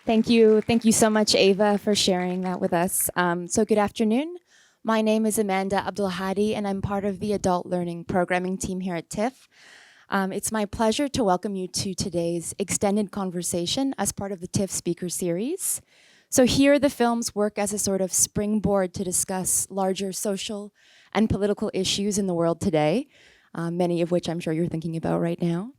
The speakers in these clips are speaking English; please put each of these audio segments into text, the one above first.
Thank you. Thank you so much, Eva, for sharing that with us. So good afternoon. My name is Abdul Hadi, and I'm part of the Adult Learning Programming team here at TIFF. It's my pleasure to welcome you to today's extended conversation as part of the TIFF speaker series. So here the films work as a sort of springboard to discuss larger social and political issues in the world today, many of which I'm sure you're thinking about right now.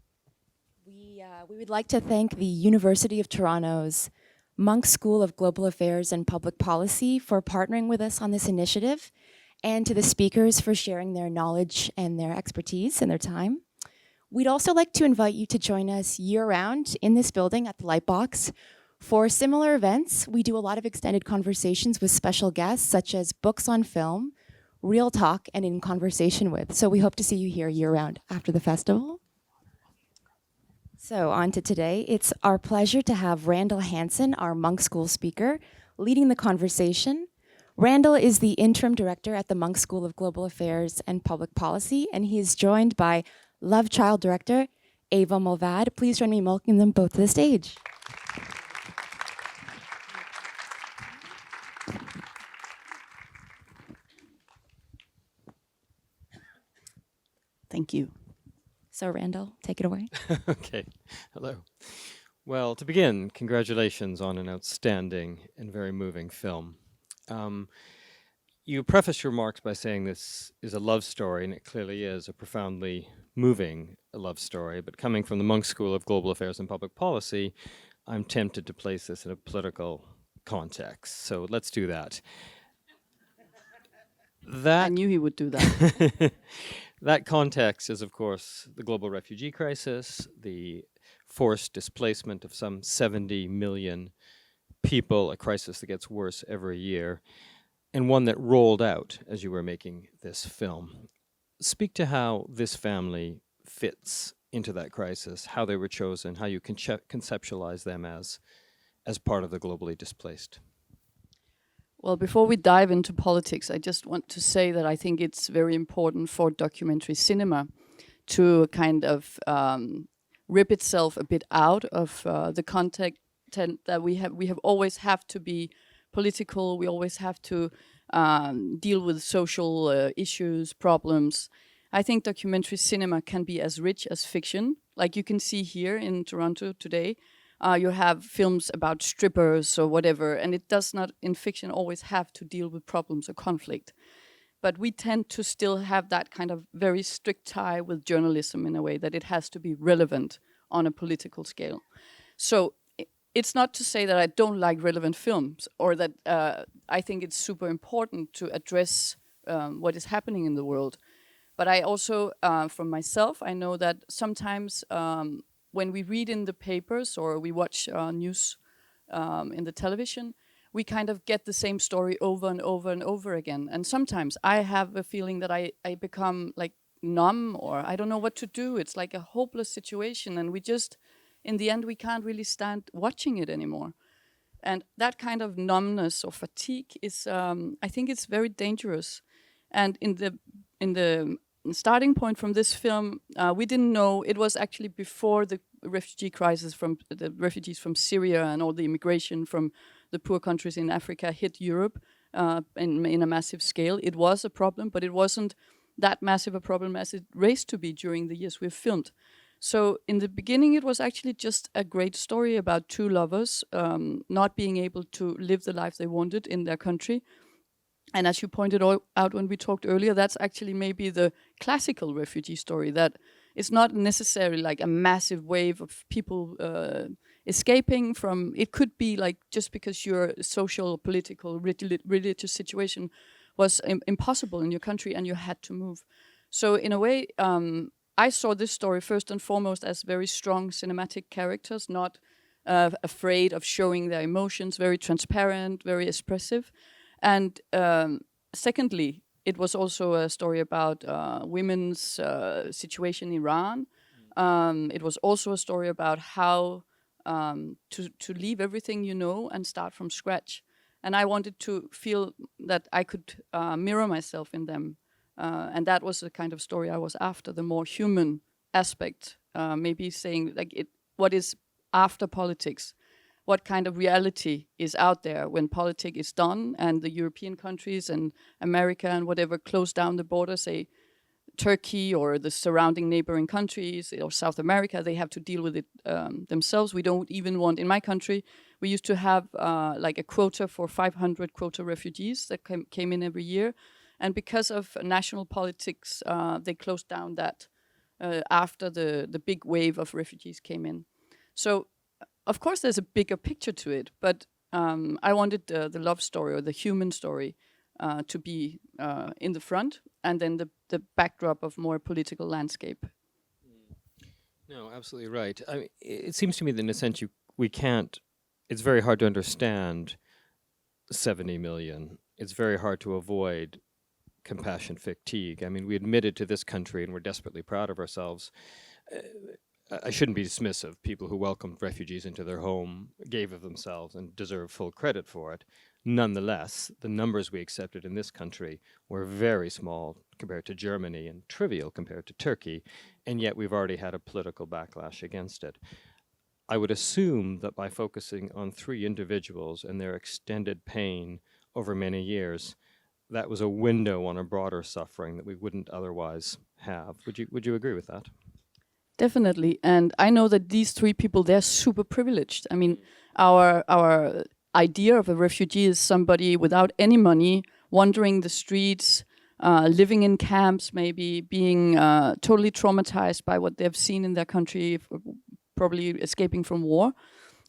We would like to thank the University of Toronto's Munk School of Global Affairs and Public Policy for partnering with us on this initiative, and to the speakers for sharing their knowledge and their expertise and their time. We'd also like to invite you to join us year-round in this building at the Lightbox. For similar events, we do a lot of extended conversations with special guests, such as books on film, real talk, and in conversation with. So we hope to see you here year-round after the festival. So on to today. It's our pleasure to have Randall Hanson, our Munk School speaker, leading the conversation. Randall is the interim director at the Munk School of Global Affairs and Public Policy, and he is joined by Love Child director Eva Mulvad. Please join me in welcoming them both to the stage. Thank you. So Randall, take it away. Okay, hello. Well, to begin, congratulations on an outstanding and very moving film. You preface your remarks by saying this is a love story, and it clearly is a profoundly moving love story, but coming from the Munk School of Global Affairs and Public Policy, I'm tempted to place this in a political context, so let's do that. I knew he would do that. That context is, of course, the global refugee crisis, the forced displacement of some 70 million people, a crisis that gets worse every year, and one that rolled out as you were making this film. Speak to how this family fits into that crisis, how they were chosen, how you conceptualize them as part of the globally displaced. Well, before we dive into politics, I just want to say that I think it's very important for documentary cinema to kind of rip itself a bit out of the content that we have. We have always have to be political. We always have to deal with social issues, problems. I think documentary cinema can be as rich as fiction. Like you can see here in Toronto today, you have films about strippers or whatever, and it does not, in fiction, always have to deal with problems or conflict. But we tend to still have that kind of very strict tie with journalism in a way that it has to be relevant on a political scale. So it's not to say that I don't like relevant films or that I think it's super important to address what is happening in the world. But I also, from myself, I know that sometimes when we read in the papers or we watch news in the television, we kind of get the same story over and over and over again. And sometimes I have a feeling that I become like numb, or I don't know what to do. It's like a hopeless situation, and we just, in the end, we can't really stand watching it anymore. And that kind of numbness or fatigue is, I think it's very dangerous. And in the starting point from this film, we didn't know. It was actually before the refugee crisis from the refugees from Syria and all the immigration from the poor countries in Africa hit Europe in a massive scale. It was a problem, but it wasn't that massive a problem as it raised to be during the years we've filmed. So in the beginning, it was actually just a great story about two lovers not being able to live the life they wanted in their country. And as you pointed out when we talked earlier, that's actually maybe the classical refugee story, that it's not necessarily like a massive wave of people escaping from. It could be like just because your social, political, religious situation was impossible in your country and you had to move. So in a way, I saw this story first and foremost as very strong cinematic characters, not afraid of showing their emotions, very transparent, very expressive. And secondly, it was also a story about women's situation in Iran. It was also a story about how to leave everything you know and start from scratch. And I wanted to feel that I could mirror myself in them. And that was the kind of story I was after, the more human aspect, maybe saying like what is after politics. what kind of reality is out there when politics is done and the European countries and America and whatever close down the border, say Turkey or the surrounding neighboring countries or South America, they have to deal with it themselves. We don't even want, in my country, we used to have like a quota for 500 quota refugees that came in every year. And because of national politics, they closed down that after the big wave of refugees came in. So, of course, there's a bigger picture to it, but I wanted the love story or the human story to be in the front, and then the backdrop of more political landscape. No, absolutely right. I mean, it seems to me that in a sense we can't. It's very hard to understand 70 million. It's very hard to avoid compassion fatigue. I mean, we admitted to this country, and we're desperately proud of ourselves. I shouldn't be dismissive. People who welcomed refugees into their home gave of themselves and deserve full credit for it. Nonetheless, the numbers we accepted in this country were very small compared to Germany and trivial compared to Turkey, and yet we've already had a political backlash against it. I would assume that by focusing on 3 individuals and their extended pain over many years, that was a window on a broader suffering that we wouldn't otherwise have. Would you agree with that? Definitely, and I know that these 3 people, they're super privileged. I mean, our idea of a refugee is somebody without any money, wandering the streets, living in camps, maybe being totally traumatized by what they've seen in their country, probably escaping from war.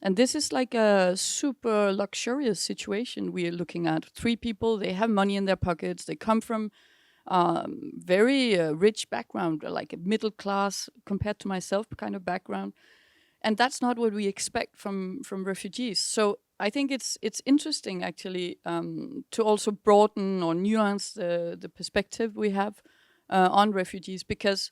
And this is like a super luxurious situation we are looking at. 3 people, they have money in their pockets, they come from very rich background, like a middle class compared to myself kind of background. And that's not what we expect from refugees. So I think it's interesting actually to also broaden or nuance the perspective we have on refugees, because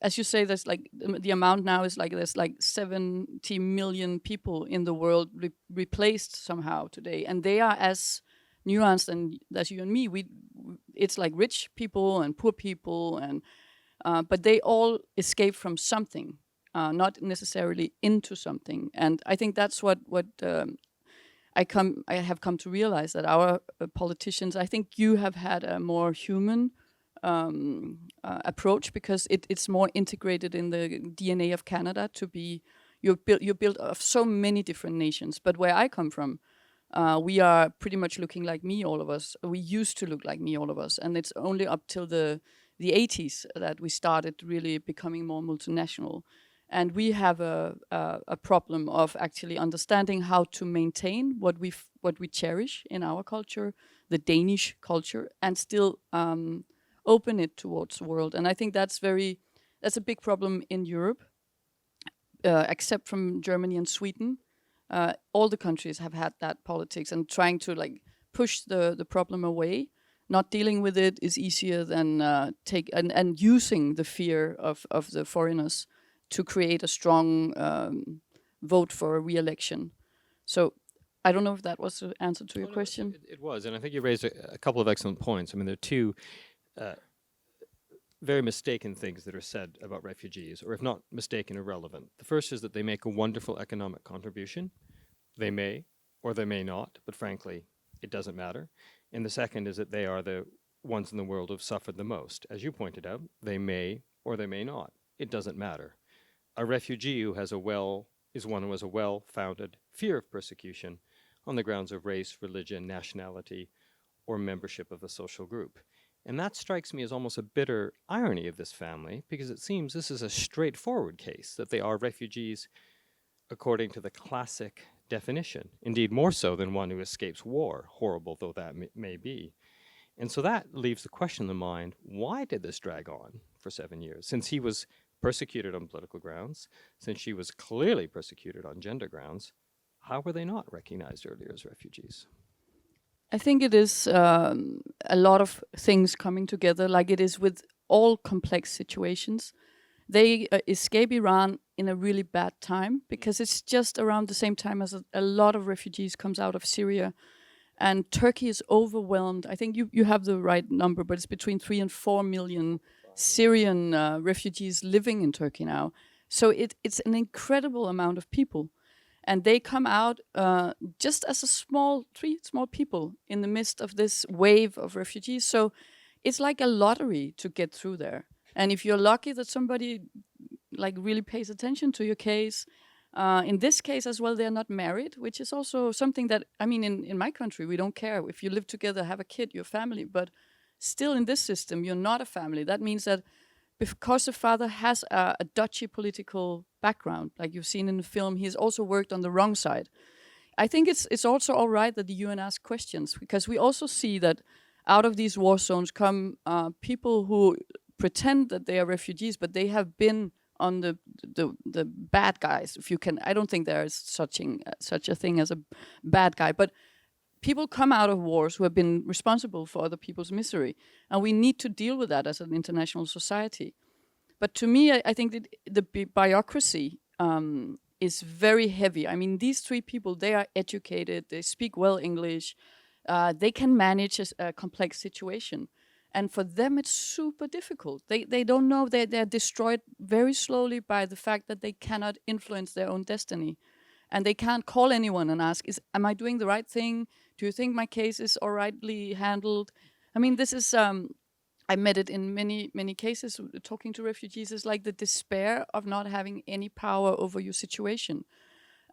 as you say, there's like the amount now is like there's like 70 million people in the world replaced somehow today, and they are as nuanced and as you and me. It's like rich people and poor people, and but they all escape from something, not necessarily into something. And I think that's what I have come to realize, that our politicians, I think you have had a more human approach, because it's more integrated in the DNA of Canada to be you're built of so many different nations. But where I come from, we are pretty much looking like me, all of us. We used to look like me, all of us, and it's only up till the 80s that we started really becoming more multinational. And we have a problem of actually understanding how to maintain what we cherish in our culture, the Danish culture, and still open it towards the world. And I think that's a big problem in Europe, except from Germany and Sweden. All the countries have had that politics, and trying to like push the problem away. Not dealing with it is easier than using the fear of the foreigners to create a strong vote for a re-election. So I don't know if that was the answer to your question. It was, and I think you raised a couple of excellent points. I mean, there are 2 very mistaken things that are said about refugees, or if not mistaken, irrelevant. The first is that they make a wonderful economic contribution. They may, or they may not, but frankly, it doesn't matter. And the second is that they are the ones in the world who have suffered the most. As you pointed out, they may, or they may not. It doesn't matter. A refugee is one who has a well-founded fear of persecution on the grounds of race, religion, nationality, or membership of a social group. And that strikes me as almost a bitter irony of this family, because it seems this is a straightforward case, that they are refugees according to the classic definition, indeed more so than one who escapes war, horrible though that may be. And so that leaves the question in the mind, why did this drag on for 7 years? Since he was persecuted on political grounds, since she was clearly persecuted on gender grounds, how were they not recognized earlier as refugees? I think it is a lot of things coming together, like it is with all complex situations. They escape Iran in a really bad time, because it's just around the same time as a lot of refugees comes out of Syria. And Turkey is overwhelmed. I think you have the right number, but it's between 3 and 4 million Syrian refugees living in Turkey now. So it's an incredible amount of people. And they come out just as three small people in the midst of this wave of refugees. So it's like a lottery to get through there. And if you're lucky that somebody like really pays attention to your case, in this case as well, they're not married, which is also something that, I mean, in my country, we don't care. If you live together, have a kid, you're family. But still in this system, you're not a family. That means that because the father has a dodgy political background, like you've seen in the film, he's also worked on the wrong side. I think it's also all right that the UN asks questions, because we also see that out of these war zones come people who pretend that they are refugees, but they have been on the bad guys. If you can, I don't think there is such a thing as a bad guy, but people come out of wars who have been responsible for other people's misery, and we need to deal with that as an international society. But to me, I think that the bureaucracy is very heavy. I mean, these three people, they are educated, they speak well English, they can manage a complex situation. And for them, it's super difficult. They don't know, they're destroyed very slowly by the fact that they cannot influence their own destiny. And they can't call anyone and ask, am I doing the right thing? Do you think my case is all rightly handled? I mean, this is, I met it in many cases, talking to refugees, is like the despair of not having any power over your situation.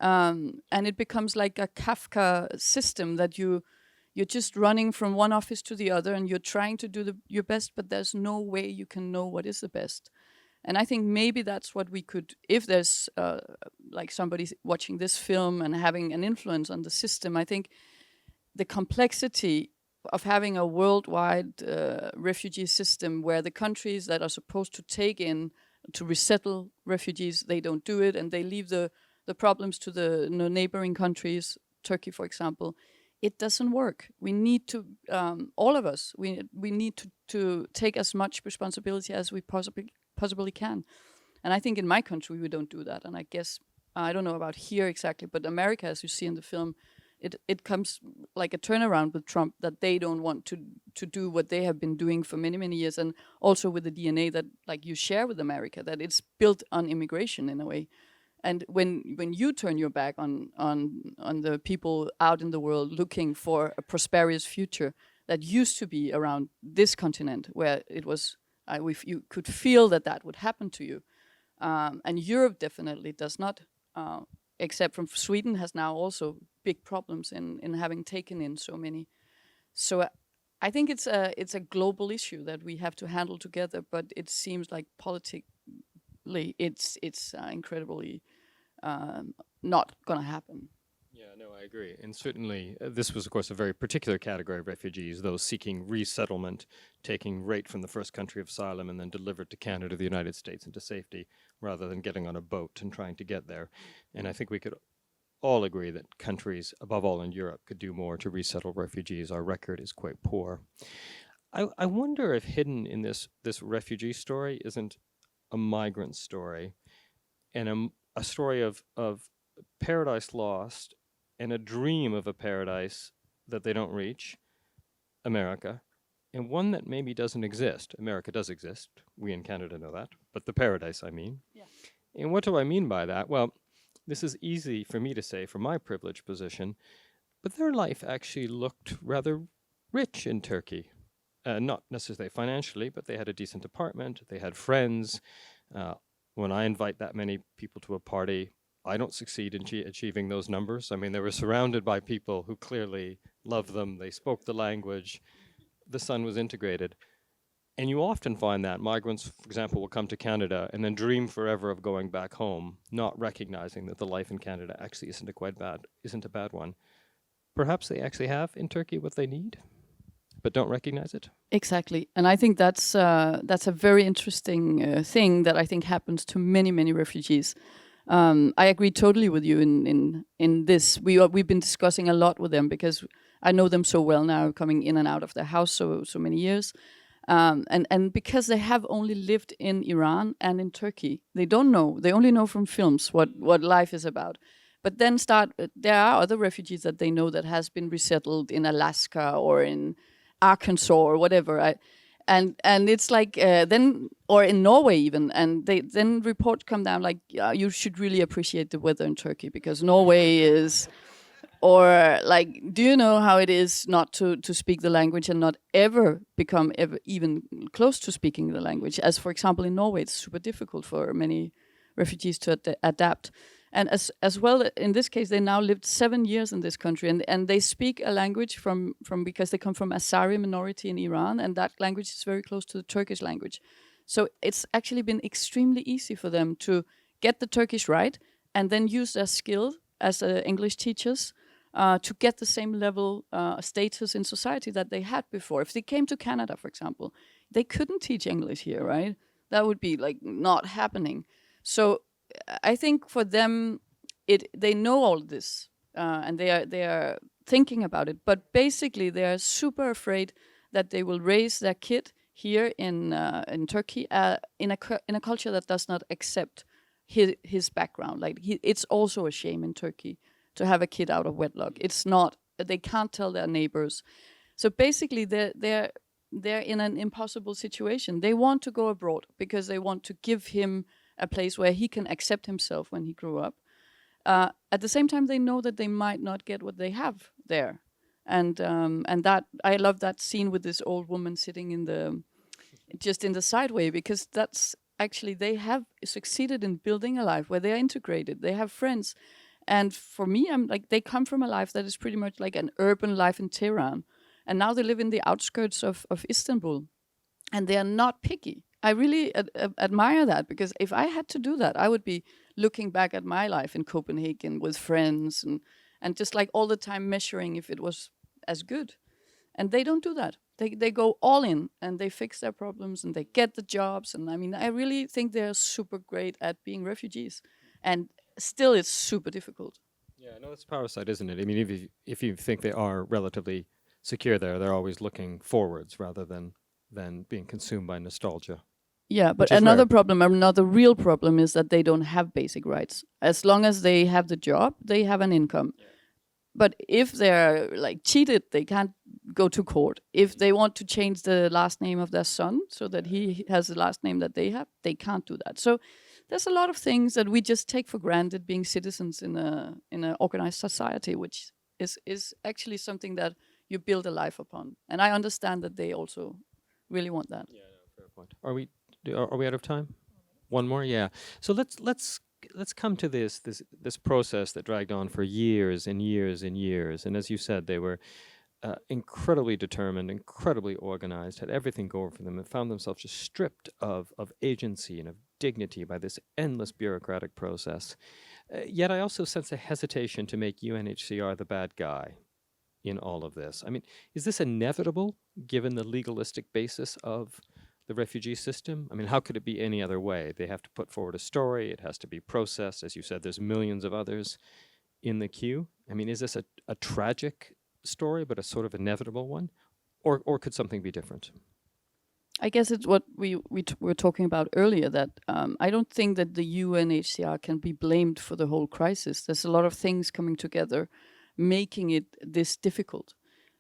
And it becomes like a Kafka system that you're just running from one office to the other, and you're trying to do your best, but there's no way you can know what is the best. And I think maybe that's what we could, if there's like somebody watching this film and having an influence on the system, I think the complexity of having a worldwide refugee system where the countries that are supposed to take in, to resettle refugees, they don't do it, and they leave the problems to the neighboring countries, Turkey, for example. It doesn't work. We need to, all of us, we need to take as much responsibility as we possibly can. And I think in my country, we don't do that. And I guess, I don't know about here exactly, but America, as you see in the film, it comes like a turnaround with Trump, that they don't want to do what they have been doing for many years. And also with the DNA that like you share with America, that it's built on immigration in a way. And when you turn your back on the people out in the world looking for a prosperous future that used to be around this continent, where it was, you could feel that would happen to you. And Europe definitely does not, except from Sweden, has now also big problems in having taken in so many. So I think it's a global issue that we have to handle together, but it seems like politically it's incredibly not going to happen. Yeah, no, I agree. And certainly this was, of course, a very particular category of refugees, those seeking resettlement, taking right from the first country of asylum and then delivered to Canada, the United States, into safety, rather than getting on a boat and trying to get there. And I think we could all agree that countries, above all in Europe, could do more to resettle refugees. Our record is quite poor. I wonder if hidden in this refugee story isn't a migrant story, and a story of paradise lost and a dream of a paradise that they don't reach, America, and one that maybe doesn't exist. America does exist. We in Canada know that, but the paradise, I mean. Yeah. And what do I mean by that? Well, this is easy for me to say from my privileged position, but their life actually looked rather rich in Turkey. Not necessarily financially, but they had a decent apartment, they had friends. When I invite that many people to a party, I don't succeed in achieving those numbers. I mean, they were surrounded by people who clearly loved them, they spoke the language, the son was integrated. And you often find that migrants, for example, will come to Canada and then dream forever of going back home, not recognizing that the life in Canada actually isn't a bad one. Perhaps they actually have in Turkey what they need, but don't recognize it. Exactly, and I think that's a very interesting thing that I think happens to many refugees. I agree totally with you in this. We've been discussing a lot with them because I know them so well now, coming in and out of their house so many years, and because they have only lived in Iran and in Turkey, they don't know. They only know from films what life is about. But then there are other refugees that they know that has been resettled in Alaska or in Arkansas or whatever. and it's like then, or in Norway even, and they then reports come down like you should really appreciate the weather in Turkey because Norway is, or like, do you know how it is not to speak the language and not ever become ever even close to speaking the language? As for example in Norway, it's super difficult for many refugees to adapt. And as well, in this case, they now lived 7 years in this country, and they speak a language from because they come from Azari minority in Iran, and that language is very close to the Turkish language. So it's actually been extremely easy for them to get the Turkish right, and then use their skill as English teachers to get the same level status in society that they had before. If they came to Canada, for example, they couldn't teach English here, right? That would be like not happening. So I think for them, they know all this and they are thinking about it. But basically, they are super afraid that they will raise their kid here in Turkey in a culture that does not accept his background. Like it's also a shame in Turkey to have a kid out of wedlock. It's not. They can't tell their neighbors. So basically, they're in an impossible situation. They want to go abroad because they want to give him a place where he can accept himself when he grew up. At the same time, they know that they might not get what they have there, and that I love that scene with this old woman sitting in the sideway, because that's actually, they have succeeded in building a life where they are integrated. They have friends, and for me, I'm like, they come from a life that is pretty much like an urban life in Tehran, and now they live in the outskirts of Istanbul, and they are not picky. I really admire that, because if I had to do that, I would be looking back at my life in Copenhagen with friends and just like all the time measuring if it was as good. And they don't do that. They go all in and they fix their problems and they get the jobs. And I mean, I really think they're super great at being refugees. And still it's super difficult. Yeah, no, it's the power side, isn't it? I mean, if you think they are relatively secure there, they're always looking forwards rather than being consumed by nostalgia. Yeah, but another real problem is that they don't have basic rights. As long as they have the job, they have an income. Yeah. But if they're like cheated, they can't go to court. If they want to change the last name of their son so that he has the last name that they have, they can't do that. So there's a lot of things that we just take for granted being citizens in a organized society, which is actually something that you build a life upon. And I understand that they also really want that. Yeah, no, fair point. Are we out of time? One more, yeah. So let's come to this process that dragged on for years and years and years. And as you said, they were incredibly determined, incredibly organized, had everything going for them, and found themselves just stripped of agency and of dignity by this endless bureaucratic process. Yet I also sense a hesitation to make UNHCR the bad guy in all of this. I mean, is this inevitable given the legalistic basis of the refugee system? I mean, how could it be any other way? They have to put forward a story. It has to be processed. As you said, there's millions of others in the queue. I mean, is this a tragic story, but a sort of inevitable one? Or could something be different? I guess it's what we were talking about earlier, that I don't think that the UNHCR can be blamed for the whole crisis. There's a lot of things coming together, making it this difficult.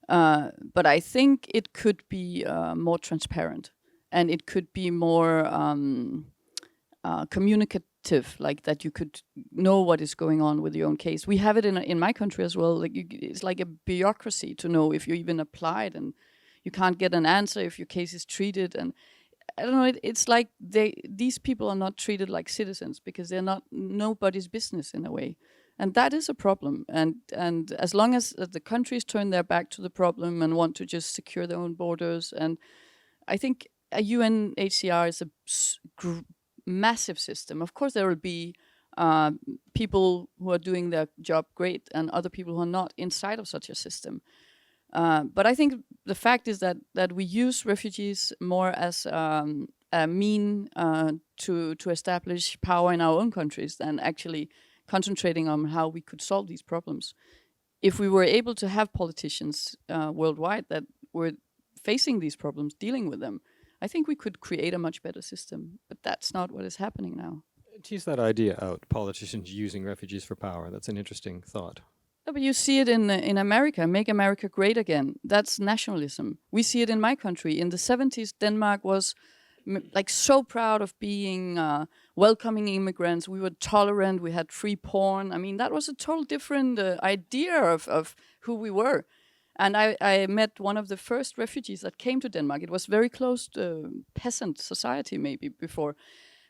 But I think it could be more transparent. And it could be more communicative, like that you could know what is going on with your own case. We have it in my country as well. Like it's like a bureaucracy to know if you even applied, and you can't get an answer if your case is treated. And I don't know. It's like these people are not treated like citizens because they're not nobody's business in a way, and that is a problem. And as long as the countries turn their back to the problem and want to just secure their own borders, and I think a UNHCR is a massive system. Of course, there will be people who are doing their job great and other people who are not inside of such a system. But I think the fact is that we use refugees more as a mean to establish power in our own countries than actually concentrating on how we could solve these problems. If we were able to have politicians worldwide that were facing these problems, dealing with them, I think we could create a much better system, but that's not what is happening now. Tease that idea out, politicians using refugees for power. That's an interesting thought. But you see it in America. Make America great again. That's nationalism. We see it in my country. In the 70s, Denmark was like so proud of being welcoming immigrants. We were tolerant. We had free porn. I mean, that was a total different idea of who we were. And I met one of the first refugees that came to Denmark. It was very close to peasant society maybe before.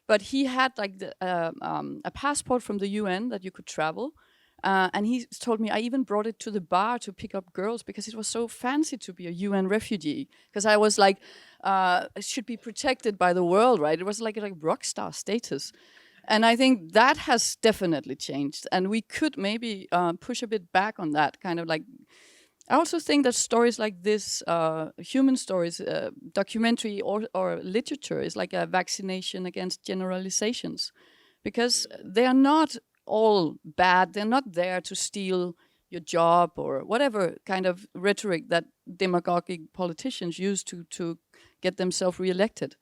But he had like a passport from the UN that you could travel. And he told me, I even brought it to the bar to pick up girls because it was so fancy to be a UN refugee. Because I was like, it should be protected by the world, right? It was like rock star status. And I think that has definitely changed. And we could maybe push a bit back on that kind of like. I also think that stories like this, human stories, documentary or literature is like a vaccination against generalizations. Because they are not all bad. They're not there to steal your job or whatever kind of rhetoric that demagogic politicians use to get themselves reelected.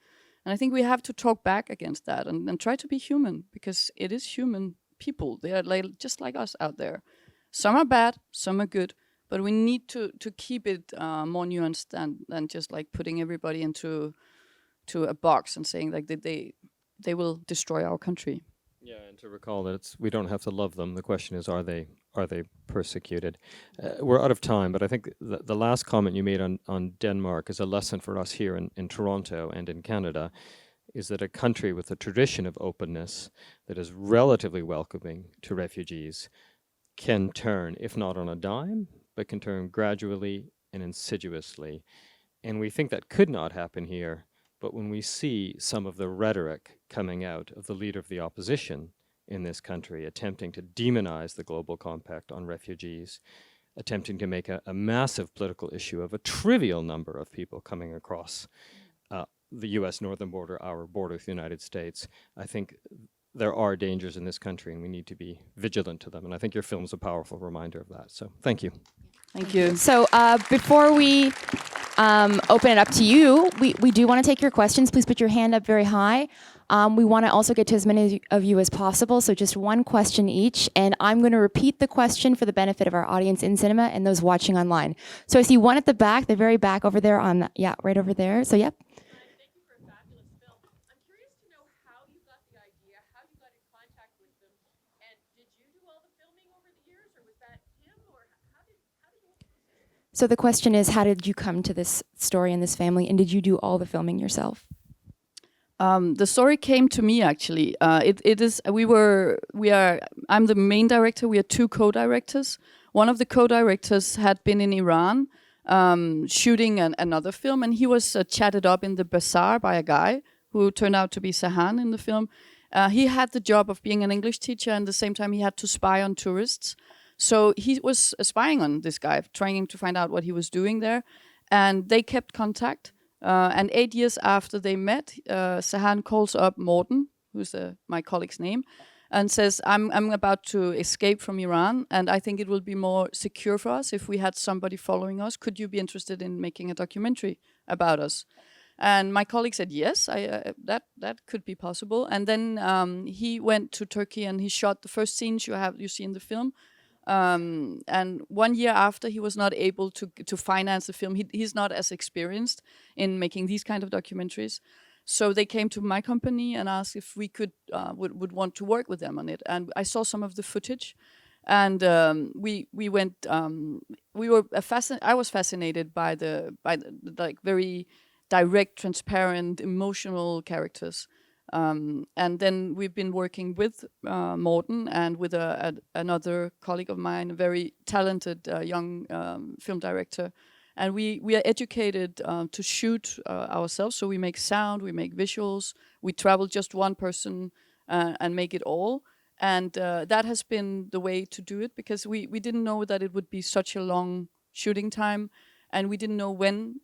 And I think we have to talk back against that and try to be human, because it is human people. They are just like us out there. Some are bad, some are good, but we need to keep it more nuanced than just like putting everybody into a box and saying like they will destroy our country. Yeah, and to recall that we don't have to love them. The question is, are they persecuted? We're out of time, but I think the last comment you made on Denmark is a lesson for us here in Toronto and in Canada, is that a country with a tradition of openness that is relatively welcoming to refugees can turn, if not on a dime, but can turn gradually and insidiously. And we think that could not happen here. But when we see some of the rhetoric coming out of the leader of the opposition in this country, attempting to demonize the global compact on refugees, attempting to make a massive political issue of a trivial number of people coming across the U.S. northern border, our border with the United States, I think there are dangers in this country and we need to be vigilant to them. And I think your film is a powerful reminder of that. So thank you. Thank you. So before we open it up to you, we do want to take your questions. Please put your hand up very high. We want to also get to as many of you as possible, so just one question each. And I'm going to repeat the question for the benefit of our audience in cinema and those watching online. So I see one at the back, the very back over there right over there. So, yep. Thank you for a fabulous film. I'm curious to know how you got the idea, how you got in contact with them, and did you do all the filming over the years, or was that him, or how did you? So the question is, how did you come to this story and this family, and did you do all the filming yourself? The story came to me actually. I'm the main director. We are two co-directors. One of the co-directors had been in Iran shooting another film, and he was chatted up in the bazaar by a guy who turned out to be Sahand in the film. He had the job of being an English teacher, and at the same time he had to spy on tourists. So he was spying on this guy, trying to find out what he was doing there, and they kept contact. And 8 years after they met, Sahand calls up Morten, who's my colleague's name, and says, I'm about to escape from Iran, and I think it will be more secure for us if we had somebody following us. Could you be interested in making a documentary about us? And my colleague said, yes, that could be possible. And then he went to Turkey and he shot the first scenes you see in the film. And 1 year after, he was not able to finance the film. He's not as experienced in making these kind of documentaries. So they came to my company and asked if we would want to work with them on it. And I saw some of the footage, and we went. I was fascinated by the like very direct, transparent, emotional characters. And then we've been working with Morten and with another colleague of mine, a very talented young film director. And we are educated to shoot ourselves. So we make sound, we make visuals, we travel just one person and make it all. And that has been the way to do it, because we didn't know that it would be such a long shooting time, and we didn't know when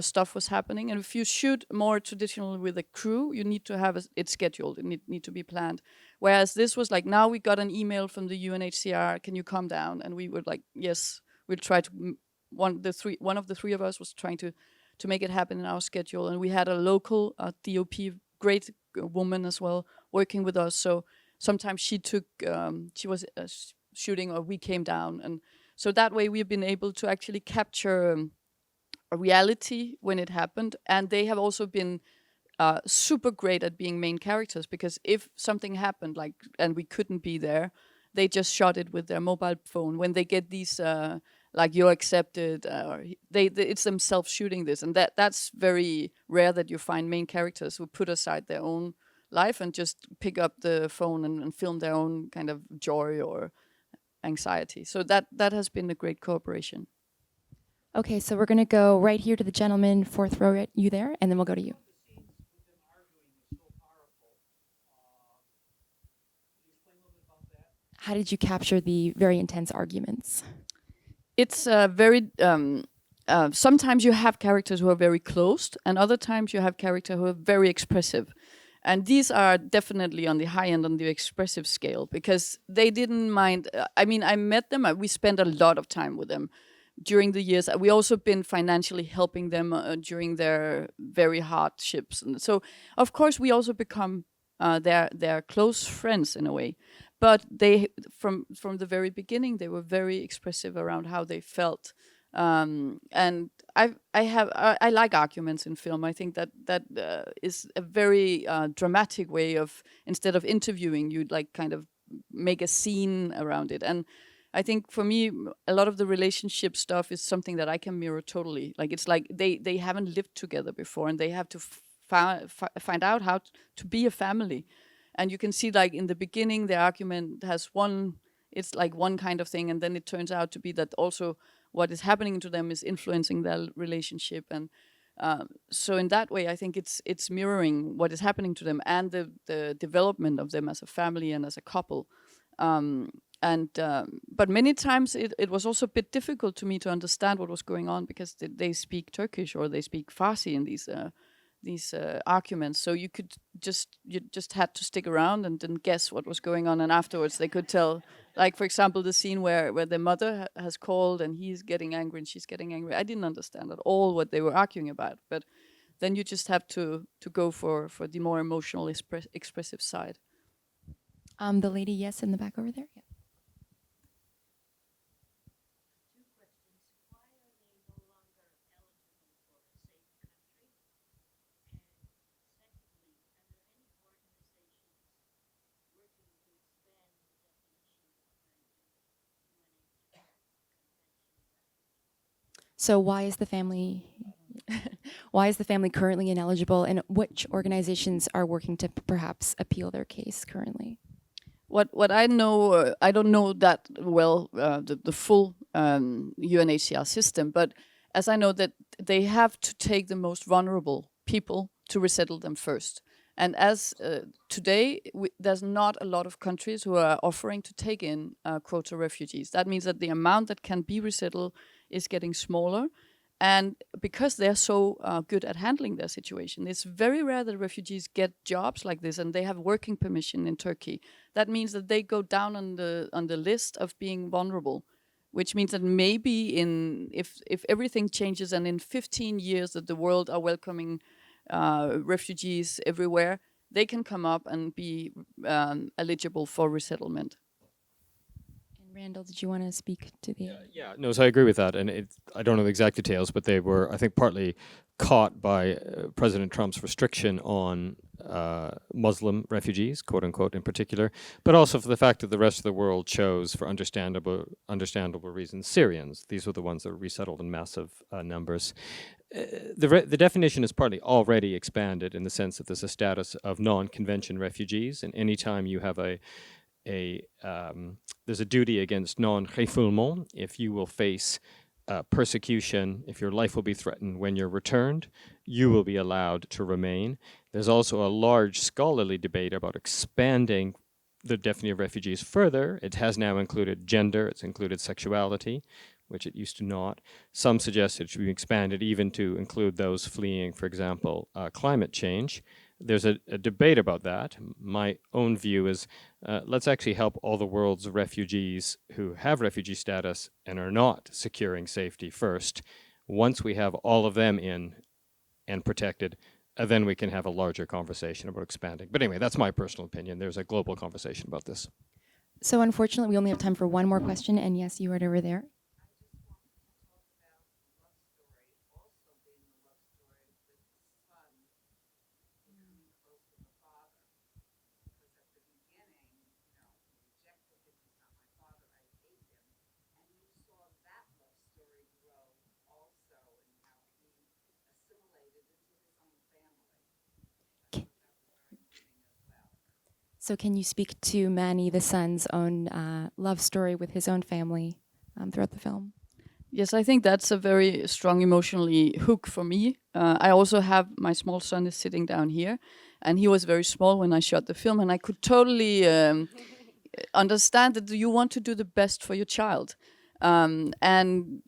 stuff was happening. And if you shoot more traditionally with a crew, you need to have it scheduled. It need to be planned. Whereas this was like, now we got an email from the UNHCR, can you come down? And we were like, yes, we'll try to. One of the three of us was trying to make it happen in our schedule. And we had a local DOP, great woman as well, working with us. So sometimes she took, shooting or we came down. And so that way we've been able to actually capture a reality when it happened. And they have also been super great at being main characters, because if something happened and we couldn't be there, they just shot it with their mobile phone. When they get these like you're accepted, or it's themselves shooting this, and that's very rare that you find main characters who put aside their own life and just pick up the phone and film their own kind of joy or anxiety. So that has been a great cooperation. Okay, so we're going to go right here to the gentleman, fourth row, right, you there, and then we'll go to you. How did you capture the very intense arguments? It's very. Sometimes you have characters who are very closed, and other times you have characters who are very expressive. And these are definitely on the high end on the expressive scale, because they didn't mind. I mean, I met them. We spent a lot of time with them during the years. We also been financially helping them during their very hardships. And so, of course, we also become their close friends in a way. But they, from the very beginning, they were very expressive around how they felt. And I like arguments in film. I think that is a very dramatic way of, instead of interviewing, you'd like kind of make a scene around it. And I think for me, a lot of the relationship stuff is something that I can mirror totally. Like it's like they haven't lived together before, and they have to find out how to be a family. And you can see, like in the beginning, the argument has it's like one kind of thing, and then it turns out to be that also what is happening to them is influencing their relationship. And so in that way, I think it's mirroring what is happening to them and the development of them as a family and as a couple. But many times it was also a bit difficult to me to understand what was going on, because they speak Turkish or they speak Farsi in these arguments. So you just had to stick around and then guess what was going on, and afterwards they could tell. Like, for example, the scene where the mother has called and he's getting angry and she's getting angry. I didn't understand at all what they were arguing about, but then you just have to go for the more emotional, expressive side. The lady, yes, in the back over there. Yeah. So why is the family currently ineligible, and which organizations are working to perhaps appeal their case currently? What I know, I don't know that well the full UNHCR system, but as I know that they have to take the most vulnerable people to resettle them first. And as today, there's not a lot of countries who are offering to take in quota refugees. That means that the amount that can be resettled is getting smaller. And because they're so good at handling their situation, it's very rare that refugees get jobs like this and they have working permission in Turkey. That means that they go down on the list of being vulnerable, which means that maybe if everything changes and in 15 years that the world are welcoming refugees everywhere, they can come up and be eligible for resettlement. Randall, did you want to speak to the? No, so I agree with that, and I don't know the exact details, but they were, I think, partly caught by President Trump's restriction on Muslim refugees, quote unquote, in particular, but also for the fact that the rest of the world chose, for understandable reasons, Syrians. These were the ones that were resettled in massive numbers. The definition is partly already expanded in the sense that there's a status of non-convention refugees, and anytime you have there's a duty against non-refoulement. If you will face persecution, if your life will be threatened when you're returned, you will be allowed to remain. There's also a large scholarly debate about expanding the definition of refugees further. It has now included gender, it's included sexuality, which it used to not. Some suggest it should be expanded even to include those fleeing, for example, climate change. There's a debate about that. My own view is let's actually help all the world's refugees who have refugee status and are not securing safety first. Once we have all of them in and protected, then we can have a larger conversation about expanding. But anyway, that's my personal opinion. There's a global conversation about this. So unfortunately, we only have time for one more question. And yes, you right over there. So can you speak to Manny, the son's own love story with his own family throughout the film? Yes, I think that's a very strong emotionally hook for me. I also have my small son is sitting down here, and he was very small when I shot the film, and I could totally understand that you want to do the best for your child. And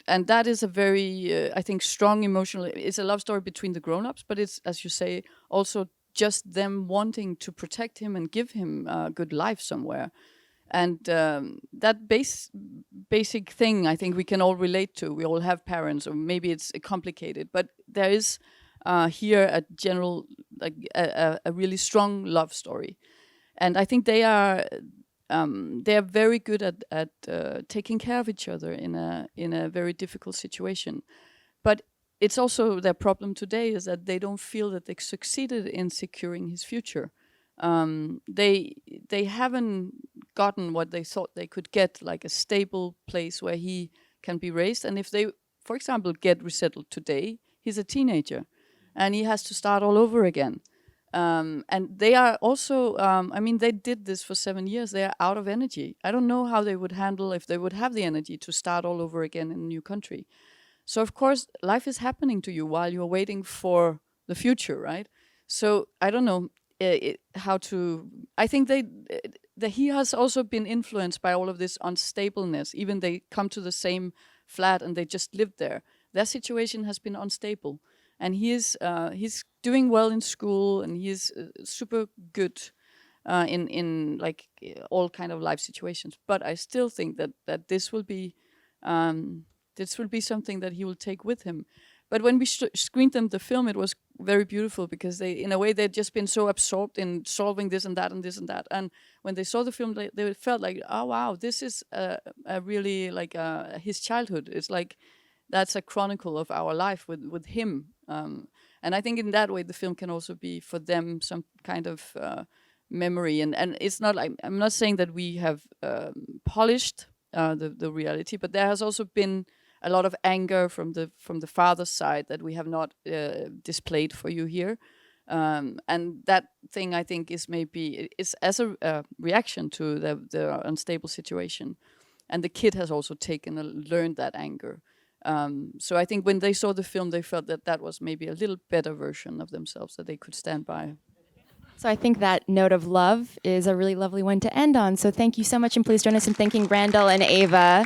that is a very, I think, strong emotional. It's a love story between the grown-ups, but it's, as you say, also just them wanting to protect him and give him a good life somewhere. And that basic thing, I think we can all relate to. We all have parents, or maybe it's complicated, but there is here a general, like a really strong love story. And I think they are very good at taking care of each other in a very difficult situation. But it's also their problem today is that they don't feel that they succeeded in securing his future. They haven't gotten what they thought they could get, like a stable place where he can be raised. And if they, for example, get resettled today, he's a teenager, and he has to start all over again. And they are also, I mean, they did this for 7 years. They are out of energy. I don't know how they would handle if they would have the energy to start all over again in a new country. So of course, life is happening to you while you're waiting for the future, right? So I don't know how to. I think that he has also been influenced by all of this unstableness. Even they come to the same flat and they just live there. Their situation has been unstable, and he's doing well in school, and he's super good in like all kind of life situations. But I still think that this will be. This will be something that he will take with him. But when we screened them the film, it was very beautiful because they, in a way, they'd just been so absorbed in solving this and that and this and that. And when they saw the film, they felt like, oh wow, this is a really like his childhood. It's like that's a chronicle of our life with him. And I think in that way, the film can also be for them some kind of memory. And it's not like I'm not saying that we have polished the reality, but there has also been a lot of anger from the father's side that we have not displayed for you here, and that thing I think is maybe is as a reaction to the unstable situation, and the kid has also learned that anger. So I think when they saw the film, they felt that was maybe a little better version of themselves that they could stand by. So I think that note of love is a really lovely one to end on. So thank you so much, and please join us in thanking Randall and Eva.